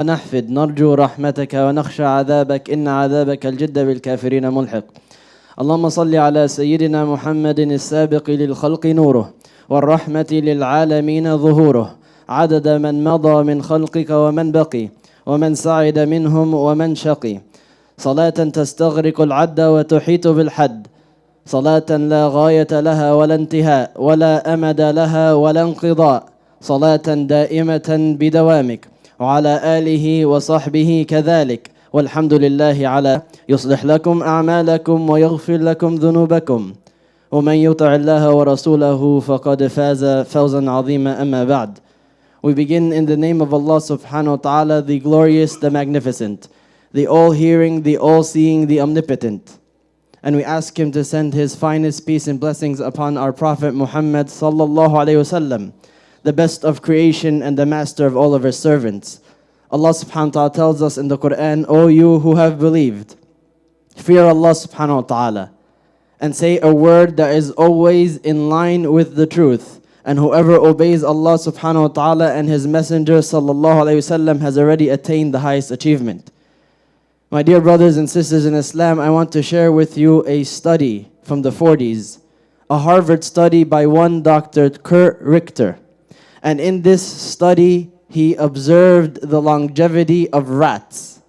نحفد نرجو رحمتك ونخشى عذابك إن عذابك الجد بالكافرين ملحق. اللهم صل على سيدنا محمد السابق للخلق نوره والرحمة للعالمين ظهوره عدد من مضى من خلقك ومن بقي ومن سعد منهم ومن شقي، صلاة تستغرق العد وتحيط بالحد، صلاة لا غاية لها ولا انتهاء ولا أمد لها ولا انقضاء، صلاة دائمة بدوامك وعلى آله وصحبه كذلك، والحمد لله على يصلح لكم أعمالكم ويغفر لكم ذنوبكم، ومن يطع الله ورسوله فقد فاز فوزا عظيما. أما بعد. We begin in the name of Allah subhanahu wa ta'ala, the glorious, the magnificent, the all-hearing, the all-seeing, the omnipotent. And we ask Him to send His finest peace and blessings upon our Prophet Muhammad sallallahu alayhi wasallam, the best of creation and the master of all of His servants. Allah subhanahu wa ta'ala tells us in the Quran, O you who have believed, fear Allah subhanahu wa ta'ala, and say a word that is always in line with the truth. And whoever obeys Allah subhanahu wa ta'ala and His Messenger sallallahu alayhi wasallam has already attained the highest achievement. My dear brothers and sisters in Islam, I want to share with you a study from the 40s, a Harvard study by one Dr. Kurt Richter. And in this study, he observed the longevity of rats.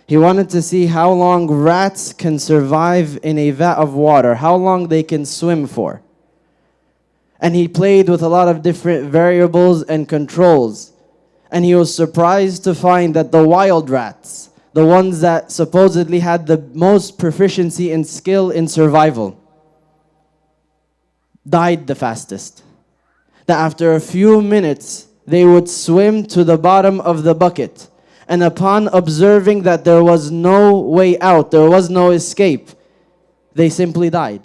He wanted to see how long rats can survive in a vat of water, how long they can swim for. And he played with a lot of different variables and controls. And he was surprised to find that the wild rats, the ones that supposedly had the most proficiency and skill in survival, died the fastest. That after a few minutes, they would swim to the bottom of the bucket. And upon observing that there was no way out, there was no escape, they simply died.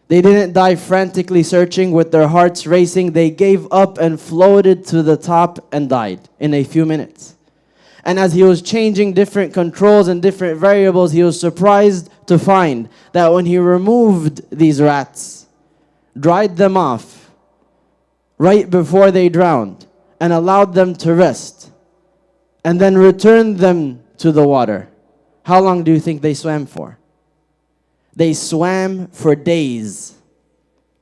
They didn't die frantically searching with their hearts racing. They gave up and floated to the top and died in a few minutes. And as he was changing different controls and different variables, he was surprised to find that when he removed these rats, dried them off right before they drowned, and allowed them to rest, and then returned them to the water, how long do you think they swam for? They swam for days,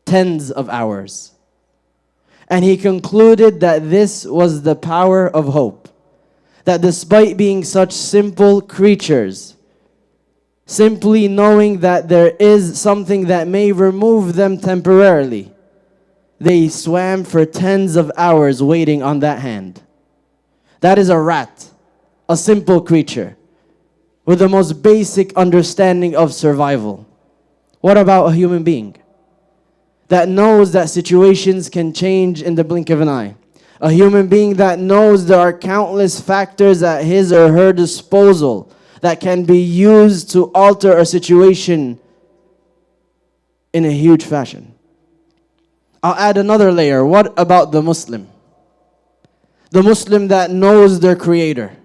tens of hours. And he concluded that this was the power of hope. That despite being such simple creatures, simply knowing that there is something that may remove them temporarily, they swam for tens of hours waiting on that hand. That is a rat, a simple creature, with the most basic understanding of survival. What about a human being that knows that situations can change in the blink of an eye? A human being that knows there are countless factors at his or her disposal that can be used to alter a situation in a huge fashion. I'll add another layer. What about the Muslim? The Muslim that knows their Creator,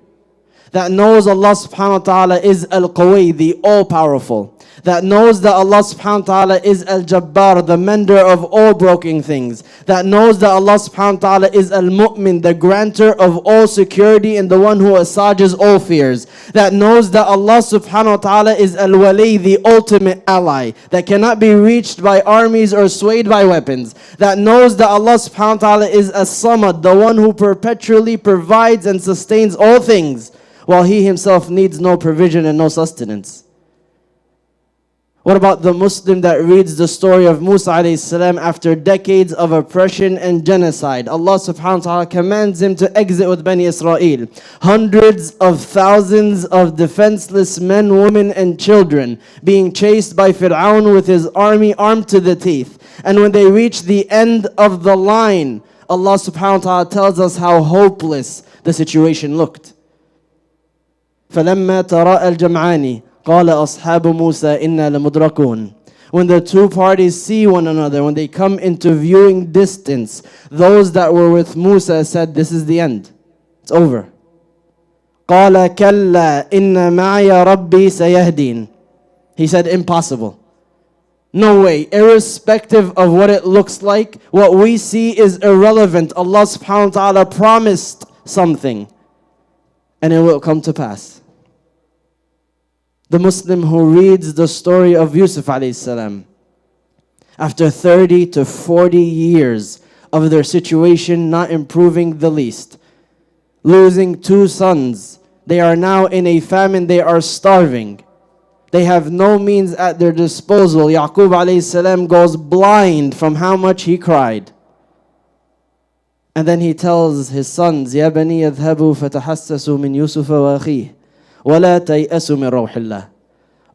that knows Allah subhanahu wa ta'ala is Al-Qawi, the all-powerful, that knows that Allah subhanahu wa ta'ala is Al-Jabbar, the mender of all broken things, that knows that Allah subhanahu wa ta'ala is Al-Mu'min, the grantor of all security and the one who assuages all fears, that knows that Allah subhanahu wa ta'ala is Al-Wali, the ultimate ally, that cannot be reached by armies or swayed by weapons, that knows that Allah subhanahu wa ta'ala is As-Samad, the one who perpetually provides and sustains all things, while He Himself needs no provision and no sustenance. What about the Muslim that reads the story of Musa alayhi salam after decades of oppression and genocide? Allah subhanahu wa ta'ala commands him to exit with Bani Israel. Hundreds of thousands of defenseless men, women and children being chased by Fir'aun with his army armed to the teeth. And when they reach the end of the line, Allah subhanahu wa ta'ala tells us how hopeless the situation looked. فَلَمَّا تَرَاءَ الْجَمْعَانِ قَالَ أَصْحَابُ مُوسَى إِنَّا لَمُدْرَكُونَ. When the two parties see one another, when they come into viewing distance, those that were with Musa said, this is the end. It's over. قَالَ كَلَّا إِنَّ مَعِيَ رَبِّي سَيَهْدِينَ. He said, impossible. No way. Irrespective of what it looks like, what we see is irrelevant. Allah subhanahu wa ta'ala promised something. and it will come to pass. The Muslim who reads the story of Yusuf alayhi salam, after 30 to 40 years of their situation not improving the least, losing 2 sons, they are now in a famine, they are starving. They have no means at their disposal. Yaqub alayhi salam goes blind from how much he cried. And then he tells his sons, يَا بَنِي يَذْهَبُوا فَتَحَسَّسُوا مِنْ يُوسُفَ وَأَخِيهِ وَلَا تَيْأَسُوا مِنْ رَوْحِ اللَّهِ.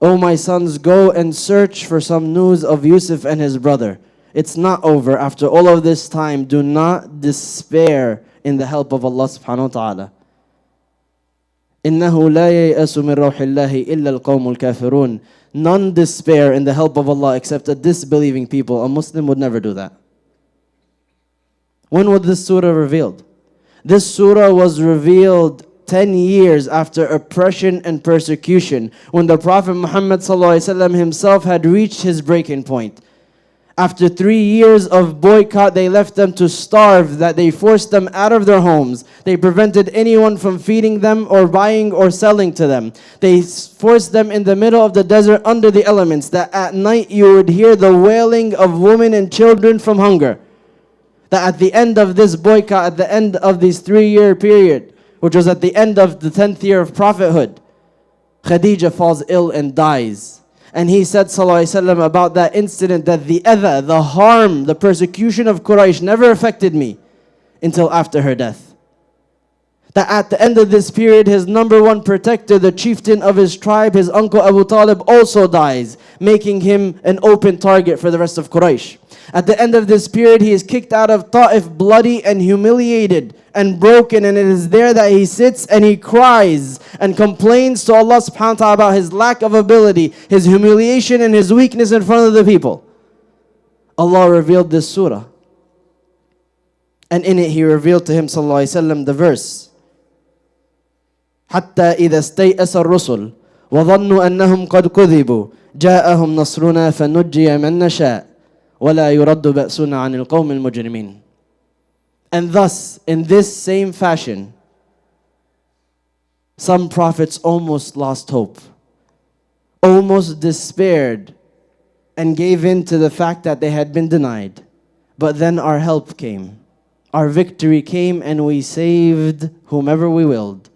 O my sons, go and search for some news of Yusuf and his brother. It's not over. After all of this time, do not despair in the help of Allah subhanahu wa ta'ala. إِنَّهُ لَا يَيْأَسُ مِنْ رَوْحِ اللَّهِ إِلَّا الْقَوْمُ الْكَافِرُونَ. None despair in the help of Allah except a disbelieving people. A Muslim would never do that. When was this surah revealed? This surah was revealed 10 years after oppression and persecution, when the Prophet Muhammad ﷺ himself had reached his breaking point. After 3 years of boycott, they left them to starve, that they forced them out of their homes. They prevented anyone from feeding them or buying or selling to them. They forced them in the middle of the desert under the elements, that at night you would hear the wailing of women and children from hunger. That at the end of this boycott, at the end of this 3-year period, which was at the end of the 10th year of prophethood, Khadija falls ill and dies. And he said, sallallahu alaihi wasallam, about that incident, that the adha, the harm, the persecution of Quraysh never affected me until after her death. That at the end of this period, his number one protector, the chieftain of his tribe, his uncle Abu Talib, also dies, making him an open target for the rest of Quraysh. At the end of this period, he is kicked out of Ta'if, bloody and humiliated and broken, and it is there that he sits and he cries and complains to Allah subhanahu wa ta'ala about his lack of ability, his humiliation and his weakness in front of the people. Allah revealed this surah, and in it he revealed to him sallallahu alaihi wasallam the verse, حتى إذا استيأس الرسل وظنوا أنهم قد كذبوا جاءهم نصرنا فنجي من نشاء ولا يرد بأسنا عن القوم المجرمين. And thus, in this same fashion, some prophets almost lost hope, almost despaired, and gave in to the fact that they had been denied. But then our help came, our victory came, and we saved whomever we willed.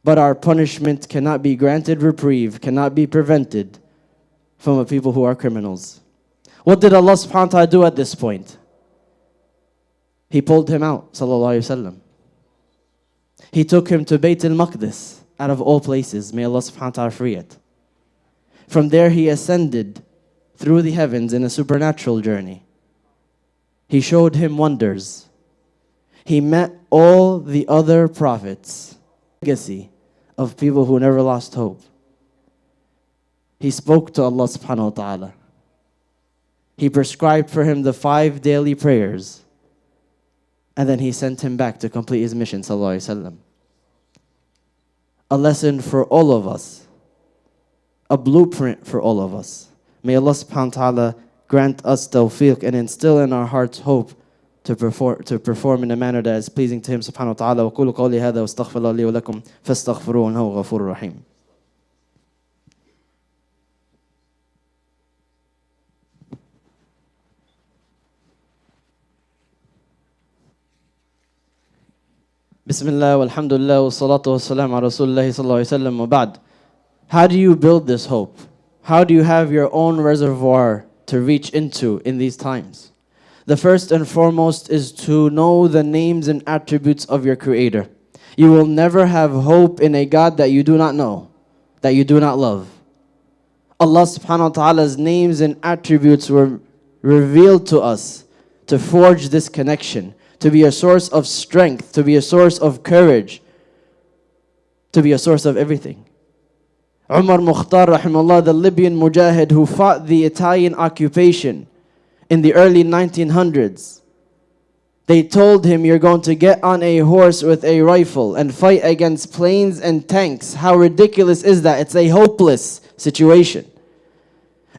But our punishment cannot be granted reprieve, cannot be prevented from a people who are criminals. What did Allah subhanahu wa ta'ala do at this point? He pulled him out, sallallahu alayhi wa sallam. He took him to Bayt al-Maqdis, out of all places. May Allah subhanahu wa ta'ala free it. From there he ascended through the heavens in a supernatural journey. He showed him wonders. He met all the other prophets. Legacy of people who never lost hope. He spoke to Allah subhanahu wa ta'ala. He prescribed for him the 5 daily prayers. And then he sent him back to complete his mission, sallallahu alaihi wasallam. A lesson for all of us. A blueprint for all of us. May Allah subhanahu wa ta'ala grant us tawfiq and instill in our hearts hope to perform in a manner that is pleasing to him subhanahu wa ta'ala. وَقُولُوا قَوْلِي هَذَا وَاسْتَغْفِرُ اللَّهَ لِي وَلَكُمْ فَاسْتَغْفِرُوهُ إِنَّهُ غَفُورٌ رَحِيمٌ. Bismillah, walhamdulillah, wa salatu wa salam ala Rasulullah sallallahu alayhi wa sallam, wa ba'd. How do you build this hope? How do you have your own reservoir to reach into in these times? The first and foremost is to know the names and attributes of your Creator. You will never have hope in a God that you do not know, that you do not love. Allah subhanahu wa ta'ala's names and attributes were revealed to us to forge this connection, to be a source of strength, to be a source of courage, to be a source of everything. Umar Mukhtar, rahimahullah, the Libyan mujahid who fought the Italian occupation in the early 1900s, they told him, you're going to get on a horse with a rifle and fight against planes and tanks. How ridiculous is that? It's a hopeless situation.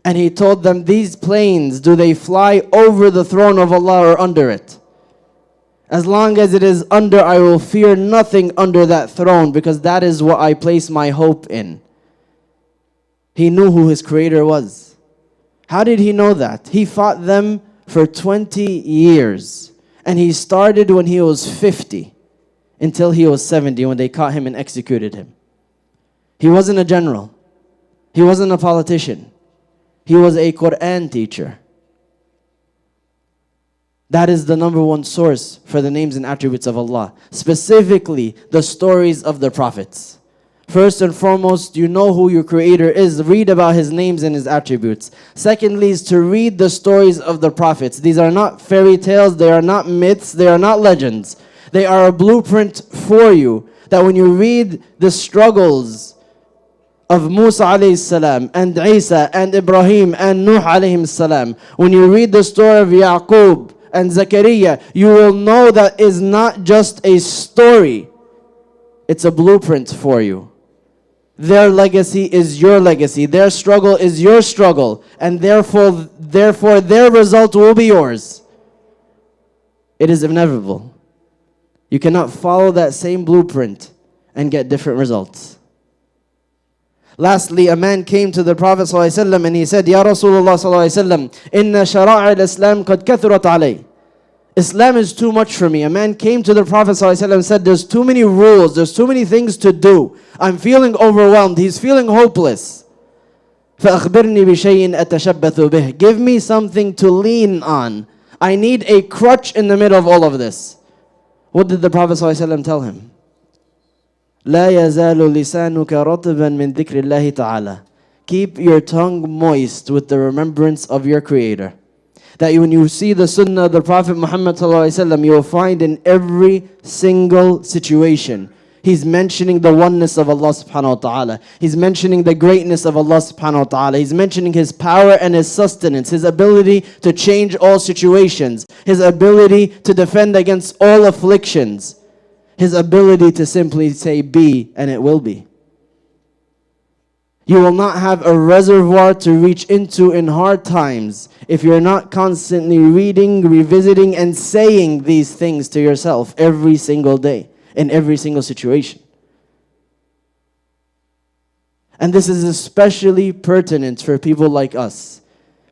And he told them, these planes, do they fly over the throne of Allah or under it? As long as it is under, I will fear nothing under that throne, because that is what I place my hope in. He knew who his creator was. How did he know that? He fought them for 20 years. And he started when he was 50 until he was 70 when they caught him and executed him. He wasn't a general. He wasn't a politician. He was a Quran teacher. That is the number one source for the names and attributes of Allah. Specifically, the stories of the prophets. First and foremost, you know who your creator is. Read about his names and his attributes. Secondly is to read the stories of the prophets. These are not fairy tales. They are not myths. They are not legends. They are a blueprint for you. That when you read the struggles of Musa alayhi salam and Isa and Ibrahim and Nuh alayhi salam, when you read the story of Yaqub and Zakaria, you will know that is not just a story. It's a blueprint for you. Their legacy is your legacy. Their struggle is your struggle. And therefore their result will be yours. It is inevitable. You cannot follow that same blueprint and get different results. Lastly, a man came to the Prophet ﷺ and he said, Ya Rasulullah ﷺ, Inna shara'a al-Islam qad kathurat alay. Islam is too much for me. A man came to the Prophet ﷺ and said, there's too many rules, there's too many things to do. I'm feeling overwhelmed. He's feeling hopeless. فَأَخْبِرْنِي بِشَيْءٍ أَتَشَبَّثُ بِهِ. Give me something to lean on. I need a crutch in the middle of all of this. What did the Prophet ﷺ tell him? لا يزال لسانك رطبا من ذكر الله تعالى. Keep your tongue moist with the remembrance of your Creator. That when you see the sunnah of the Prophet Muhammad ﷺ, you will find in every single situation, he's mentioning the oneness of Allah subhanahu wa ta'ala. He's mentioning the greatness of Allah subhanahu wa ta'ala. He's mentioning His power and His sustenance, His ability to change all situations, His ability to defend against all afflictions, His ability to simply say be and it will be. You will not have a reservoir to reach into in hard times if you're not constantly reading, revisiting, and saying these things to yourself every single day, in every single situation. And this is especially pertinent for people like us.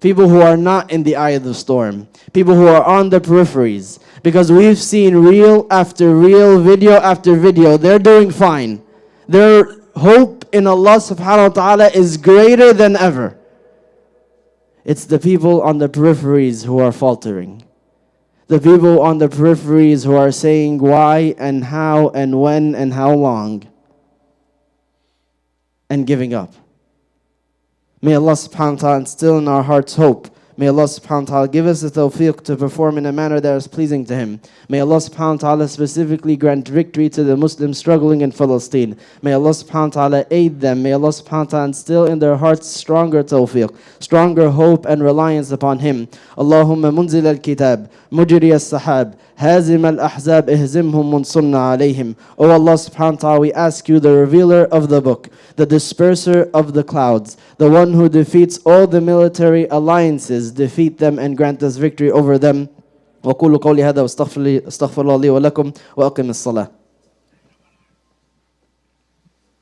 People who are not in the eye of the storm. People who are on the peripheries. Because we've seen reel after reel, video after video. They're doing fine. Their hope in Allah subhanahu wa ta'ala is greater than ever. It's the people on the peripheries who are faltering. The people on the peripheries who are saying why and how and when and how long. And giving up. May Allah subhanahu wa ta'ala instill in our hearts hope. May Allah subhanahu wa ta'ala give us the tawfiq to perform in a manner that is pleasing to Him. May Allah subhanahu wa ta'ala specifically grant victory to the Muslims struggling in Palestine. May Allah subhanahu wa ta'ala aid them. May Allah subhanahu wa ta'ala instill in their hearts stronger tawfiq, stronger hope and reliance upon Him. Allahumma munzil al-kitab, mujri al-sahab, hazim al-ahzab, ihzimhum munsunna alayhim. O Allah subhanahu wa ta'ala, we ask You, the revealer of the book, the disperser of the clouds, the one who defeats all the military alliances, defeat them and grant us victory over them. وقولوا قولي هذا واستغفر الله لي ولكم وأقم الصلاة.